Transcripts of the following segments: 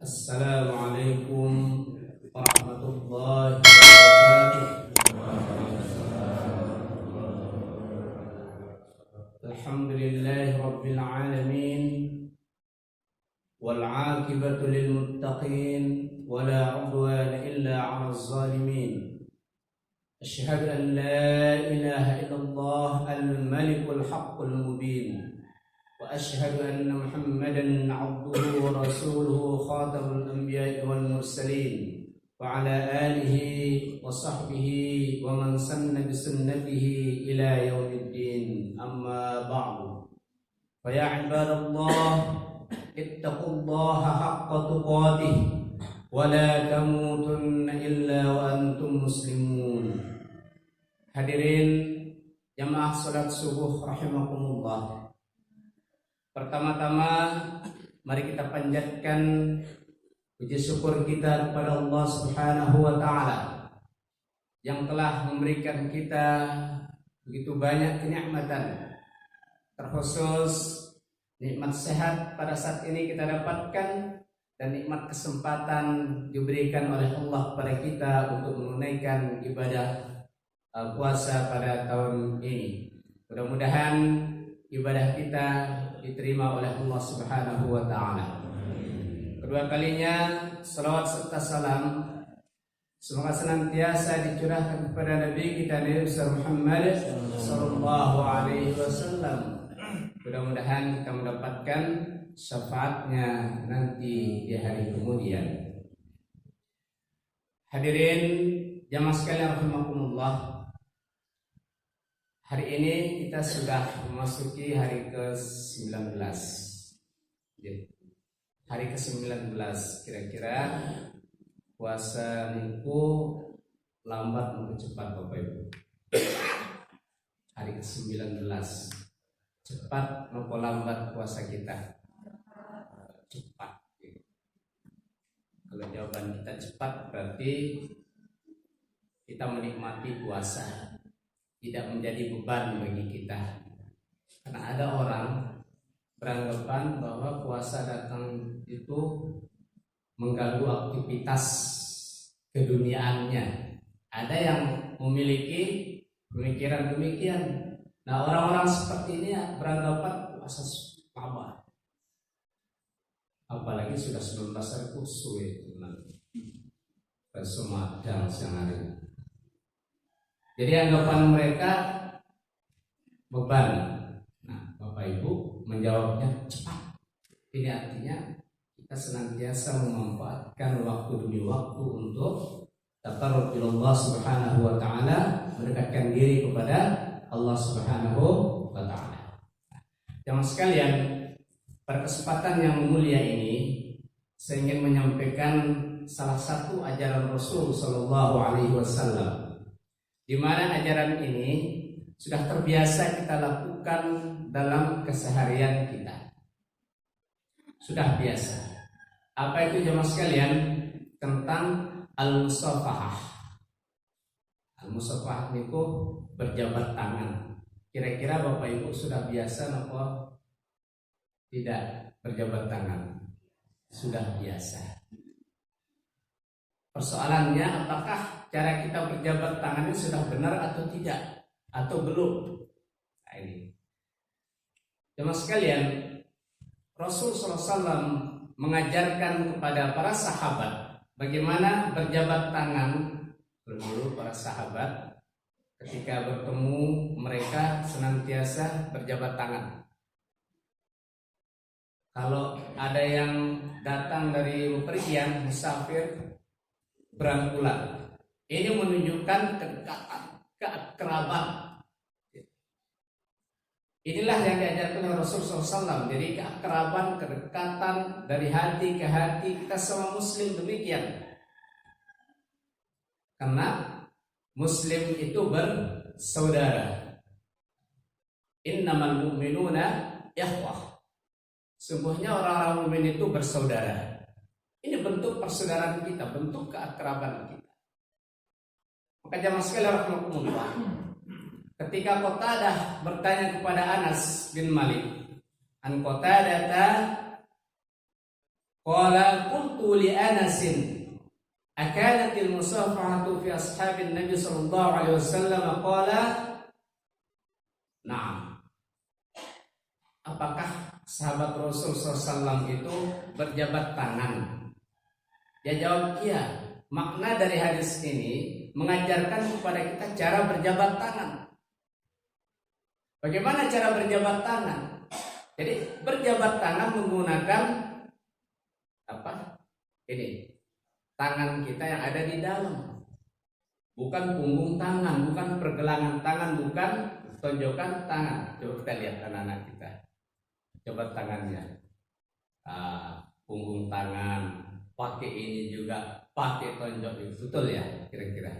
Assalamualaikum warahmatullahi wabarakatuh. Alhamdulillahi rabbil alamin, wal 'aqibatu lil muttaqin, wala 'udwana illa 'alal zalimin. Asyhadu an la ilaha illallah al-malikul haqqul mubin. وأشهد أن محمدا عبده ورسوله خاتم الأنبياء والمرسلين وعلى آله وصحبه ومن سن بسنته إلى يوم الدين أما بعد فيا عباد الله اتقوا الله حق تقاته ولا تموتن إلا وأنتم مسلمون. Hadirin jamaah salat subuh rahimakumullah. Pertama-tama mari kita panjatkan puji syukur kita kepada Allah Subhanahu wa taala yang telah memberikan kita begitu banyak kenikmatan, terkhusus nikmat sehat pada saat ini kita dapatkan, dan nikmat kesempatan diberikan oleh Allah kepada kita untuk menunaikan ibadah puasa pada tahun ini. Mudah-mudahan ibadah kita diterima oleh Allah Subhanahu wa taala. Kedua kalinya salawat serta salam semoga senantiasa dicurahkan kepada Nabi kita Nabi Muhammad sallallahu alaihi wasallam. Mudah-mudahan kita mendapatkan syafaatnya nanti di hari kemudian. Hadirin jamaah sekalian rahimakumullah. Hari ini kita sudah memasuki hari ke-19. Hari ke-19, kira-kira puasa niku lambat atau cepat Bapak Ibu? Hari ke-19. Cepat atau lambat puasa kita? Cepat. Kalau jawaban kita cepat berarti kita menikmati puasa, tidak menjadi beban bagi kita. Karena ada orang beranggapan bahwa puasa datang itu mengganggu aktivitas keduniaannya. Ada yang memiliki pemikiran demikian. Nah, orang-orang seperti ini beranggapan puasa lama. Apalagi sudah 19 hari kusu itu nanti. Bersumadang siang hari. Jadi anggapan mereka beban. Nah, Bapak Ibu menjawabnya cepat. Ini artinya kita senantiasa memanfaatkan waktu demi waktu untuk taqarrub ila Allah Subhanahu wa taala, mendekatkan diri kepada Allah Subhanahu wa taala. Jamaah sekalian, pada kesempatan yang mulia ini saya ingin menyampaikan salah satu ajaran Rasul sallallahu alaihi wasallam, di mana ajaran ini sudah terbiasa kita lakukan dalam keseharian kita. Sudah biasa. Apa itu jemaah sekalian? Tentang al-musafahah. Al-musafahah itu berjabat tangan. Kira-kira Bapak Ibu sudah biasa atau tidak berjabat tangan? Sudah biasa. Persoalannya, apakah cara kita berjabat tangan ini sudah benar atau tidak, atau belum? Nah, ini jemaah sekalian, Rasul SAW mengajarkan kepada para sahabat bagaimana berjabat tangan. Dulu para sahabat ketika bertemu mereka senantiasa berjabat tangan. Kalau ada yang datang dari bepergian, musafir, berangkulan, ini menunjukkan kedekatan, keakraban. Inilah yang diajarkan oleh Rasulullah SAW. Jadi keakraban, kedekatan dari hati ke hati, kita semua Muslim demikian. Karena Muslim itu bersaudara. Innamal mu'minuna ikhwah. Sungguhnya orang-orang mukmin itu bersaudara. Ini bentuk persaudaraan kita, bentuk keakraban kita. Maka jamaah sekalian rahimakumullah, ketika Qatadah bertanya kepada Anas bin Malik, an Qatadah Qala qultu li Anasin akanatil musafahatu fi ashabin Nabi sallallahu alaihi wasallam? Qala na'am. Apakah sahabat Rasul SAW itu berjabat tangan? Dia jawab iya. Makna dari hadis ini mengajarkan kepada kita cara berjabat tangan. Bagaimana cara berjabat tangan? Jadi berjabat tangan menggunakan apa? Ini tangan kita yang ada di dalam, bukan punggung tangan, bukan pergelangan tangan, bukan tonjokan tangan. Coba kita lihat anak-anak kita, coba tangannya, punggung tangan, pakai ini juga, pakai tonjok itu, betul ya kira-kira.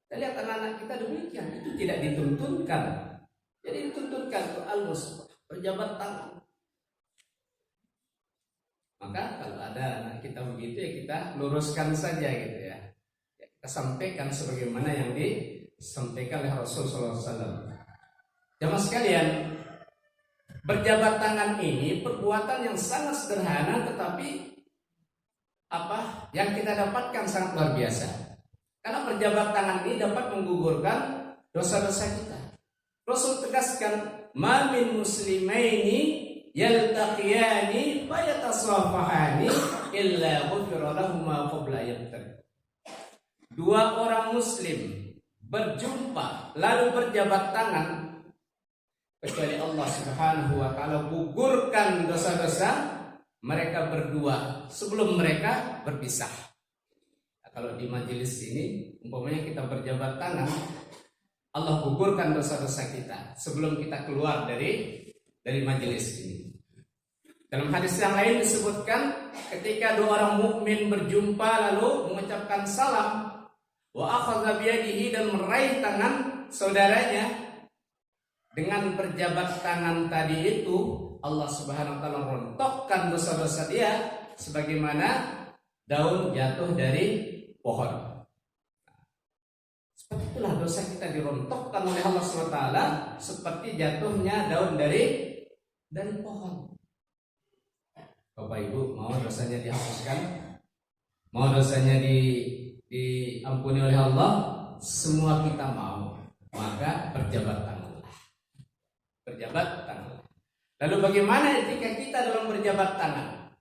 Kita lihat anak-anak kita demikian, itu tidak dituntunkan. Jadi dituntunkan untuk al-musafah, berjabat tangan. Maka kalau ada anak kita begitu ya kita luruskan saja gitu ya. Kita sampaikan sebagaimana yang disampaikan oleh Rasulullah SAW. Jamaah sekalian, berjabat tangan ini perbuatan yang sangat sederhana, tetapi apa yang kita dapatkan sangat luar biasa. Karena berjabat tangan ini dapat menggugurkan dosa-dosa kita. Rasul tegaskan, "Ma min muslimaini yaltaqiyani fayatasafahani illa ghufira lahum ma qabla yabtaghi." Dua orang muslim berjumpa lalu berjabat tangan, kecuali Allah Subhanahu wa taala gugurkan dosa-dosa mereka berdua sebelum mereka berpisah. Nah, kalau di majelis ini umpamanya kita berjabat tangan, Allah gugurkan dosa-dosa kita sebelum kita keluar dari majelis ini. Dalam hadis yang lain disebutkan ketika dua orang mukmin berjumpa lalu mengucapkan salam, wa akhadha biyadihi, dan meraih tangan saudaranya dengan berjabat tangan tadi itu, Allah Subhanahu wa taala merontokkan dosa-dosa dia sebagaimana daun jatuh dari pohon. Seperti itulah dosa kita dirontokkan oleh Allah Subhanahu wa taala seperti jatuhnya daun dari pohon. Bapak Ibu, mau dosanya dihapuskan? Mau dosanya diampuni oleh Allah? Semua kita mau. Maka berjabat tanganlah. Berjabat tanganlah. Lalu bagaimana etika kita dalam berjabat tangan?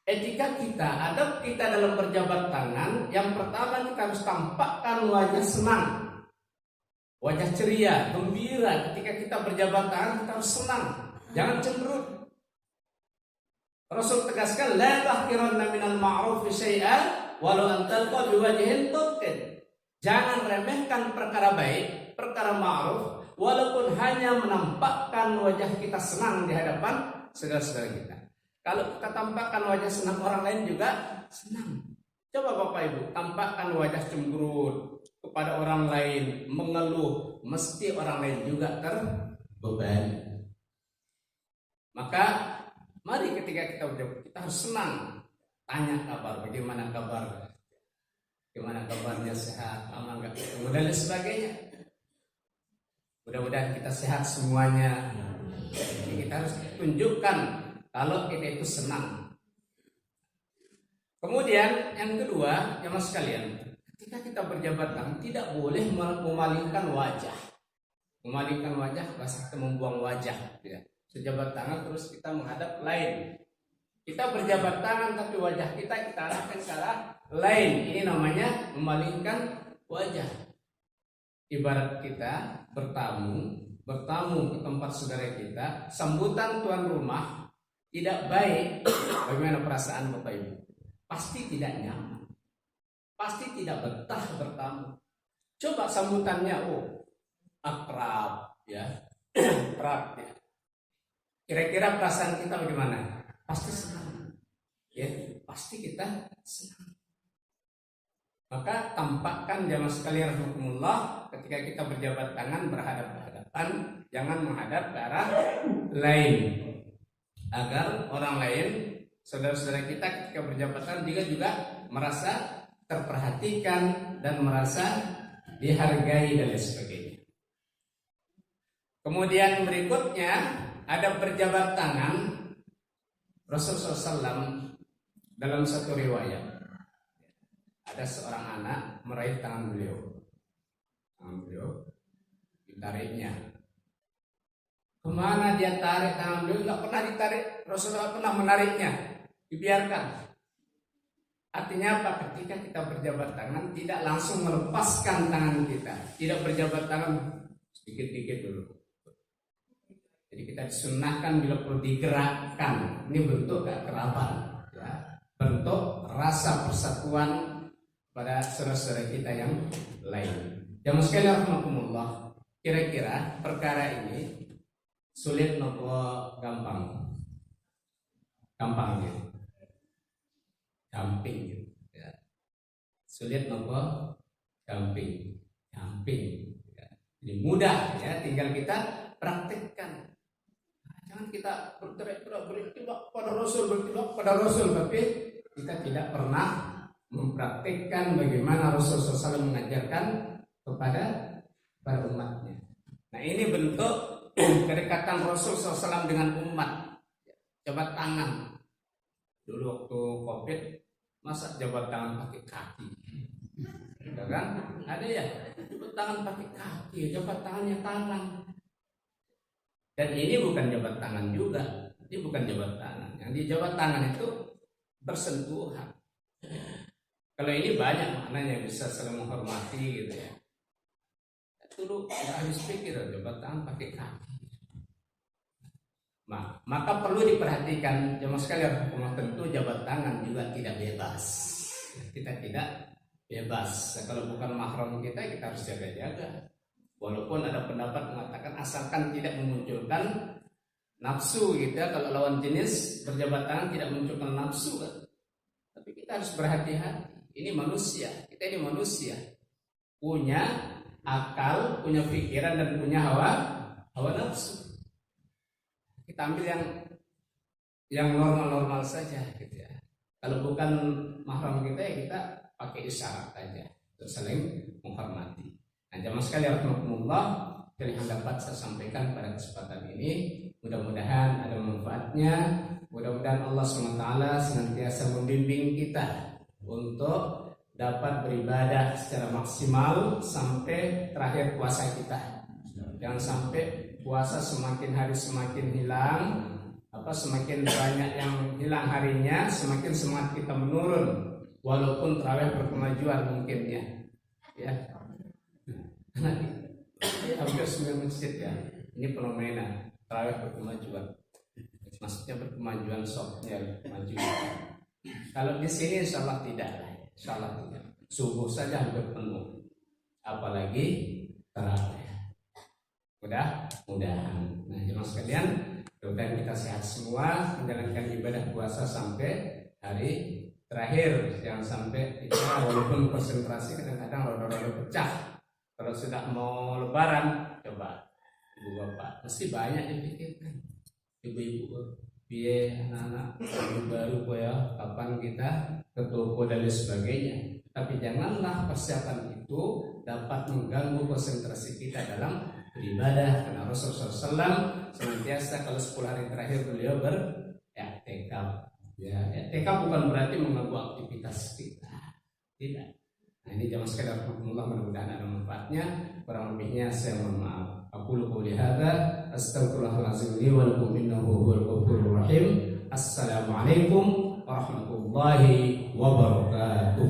Etika kita, adab kita dalam berjabat tangan, yang pertama kita harus tampakkan wajah senang, wajah ceria, gembira. Ketika kita berjabat tangan kita harus senang, jangan cemberut. Rasul tegaskan, la tahqiranna minal ma'ruf syai'an walau an talqa biwajhin talqin. Jangan remehkan perkara baik, perkara ma'ruf, walaupun hanya menampakkan wajah kita senang di hadapan saudara-saudara kita. Kalau kita tampakkan wajah senang, orang lain juga senang. Coba Bapak Ibu, tampakkan wajah cemberut kepada orang lain, mengeluh, mesti orang lain juga terbebani. Maka mari ketika kita berjumpa, kita harus senang. Tanya kabar, bagaimana kabar? Bagaimana kabarnya, sehat, aman enggak? Dan sebagainya. Mudah-mudahan kita sehat semuanya. Jadi kita harus tunjukkan kalau kita itu senang. Kemudian yang kedua, jemaah sekalian, ketika kita berjabat tangan tidak boleh memalingkan wajah. Memalingkan wajah, bahasa kita membuang wajah. Ya. Sejabat tangan terus kita menghadap lain. Kita berjabat tangan tapi wajah kita arahkan ke arah lain. Ini namanya memalingkan wajah. Ibarat kita bertamu ke tempat saudara kita, sambutan tuan rumah tidak baik, bagaimana perasaan Bapak Ibu? Pasti tidak nyaman, pasti tidak betah bertamu. Coba sambutannya, akrab ya, akrab ya. Kira-kira perasaan kita bagaimana? Pasti senang, ya, pasti kita senang. Maka tampakkan jamaah sekalian rahimakumullah, ketika kita berjabat tangan berhadapan-hadapan, jangan menghadap ke arah lain, agar orang lain, saudara-saudara kita ketika berjabat tangan juga merasa terperhatikan dan merasa dihargai dan lain sebagainya. Kemudian berikutnya ada berjabat tangan. Rasulullah SAW dalam satu riwayat ada seorang anak meraih tangan beliau. Tangan beliau ditariknya. Kemana dia tarik tangan beliau? Nggak pernah ditarik. Rasulullah pernah menariknya. Dibiarkan. Artinya apa? Ketika kita berjabat tangan, tidak langsung melepaskan tangan kita. Tidak berjabat tangan sedikit-sedikit dulu. Jadi kita disunahkan bila perlu digerakkan. Ini bentuk keakraban, ya. Bentuk rasa persatuan pada saudara-saudara kita yang lain. Jamaah sekalian rahimakumullah, kira-kira perkara ini sulit nopo gampang? Gampangnya gamping, ya. Sulit nopo gamping? Gamping, ya. Jadi mudah, ya, tinggal kita praktikkan. Jangan kita berteriak-teriak beritiba pada Rasul, tapi kita tidak pernah mempraktikkan bagaimana Rasulullah SAW mengajarkan kepada para umatnya. Nah, ini bentuk kedekatan Rasulullah SAW dengan umat. Jabat tangan. Dulu waktu COVID, masa jabat tangan pakai kaki? Ya kan? Ada ya? Jabat tangan pakai kaki, jabat tangannya tangan. Dan ini bukan jabat tangan juga. Ini bukan jabat tangan. Yang di jabat tangan itu bersentuhan. Kalau ini banyak maknanya, bisa saling menghormati gitu ya. Dulu nggak habis pikir jabat tangan pakai kaki. Maka perlu diperhatikan jemaah sekalian, tentu jabat tangan juga tidak bebas. Kita tidak bebas. Kalau bukan mahram kita harus jaga-jaga. Walaupun ada pendapat mengatakan asalkan tidak memunculkan nafsu gitu ya. Kalau lawan jenis berjabat tangan tidak memunculkan nafsu kan. Tapi kita harus berhati-hati. Ini manusia, kita ini manusia. Punya akal, punya pikiran dan punya hawa nafsu. Kita ambil yang normal-normal saja gitu ya. Kalau bukan mahram kita ya kita pakai isyarat aja untuk saling menghormati. Nah, jamaah sekalian rahimakumullah, yang dapat saya sampaikan pada kesempatan ini, mudah-mudahan ada manfaatnya. Mudah-mudahan Allah SWT senantiasa membimbing kita untuk dapat beribadah secara maksimal sampai terakhir puasa kita. Jangan sampai puasa semakin hari semakin hilang, semakin banyak yang hilang harinya, semakin semangat kita menurun. Walaupun tarawih berkemajuan mungkin ya. Karena hampir semua masjid ya, ini fenomena tarawih berkemajuan. Maksudnya berkemajuan softnya maju. Kalau di sini insyaallah tidak. Subuh saja hampir penuh, apalagi tarawih. Mudah-mudahan. Nah, jemaah sekalian, mudah-mudahan kita sehat semua, menjalankan ibadah puasa sampai hari terakhir. Jangan sampai kita walaupun konsentrasi kadang-kadang roda-roda pecah. Kalau sudah mau lebaran, coba ibu bapak mesti banyak dipikirkan. Ibu-ibu, biaya anak-anak baru ya, kapan kita ke toko dan lain sebagainya. Tapi janganlah persiapan itu dapat mengganggu konsentrasi kita dalam beribadah. Karena Rasulullah SAW senantiasa kalau 10 hari terakhir beliau beriktikaf. Ya, iktikaf bukan berarti mengganggu aktivitas kita. Tidak. Nah, ini jamaah sekalian rahimakumullah, mudah-mudahan ada manfaatnya. Kurang lebihnya saya mohon maaf. Aqulu qouli hadza astaghfirullahalazim li wa lakum innahu huwal ghafurur rahim. Assalamualaikum warahmatullahi wabarakatuh.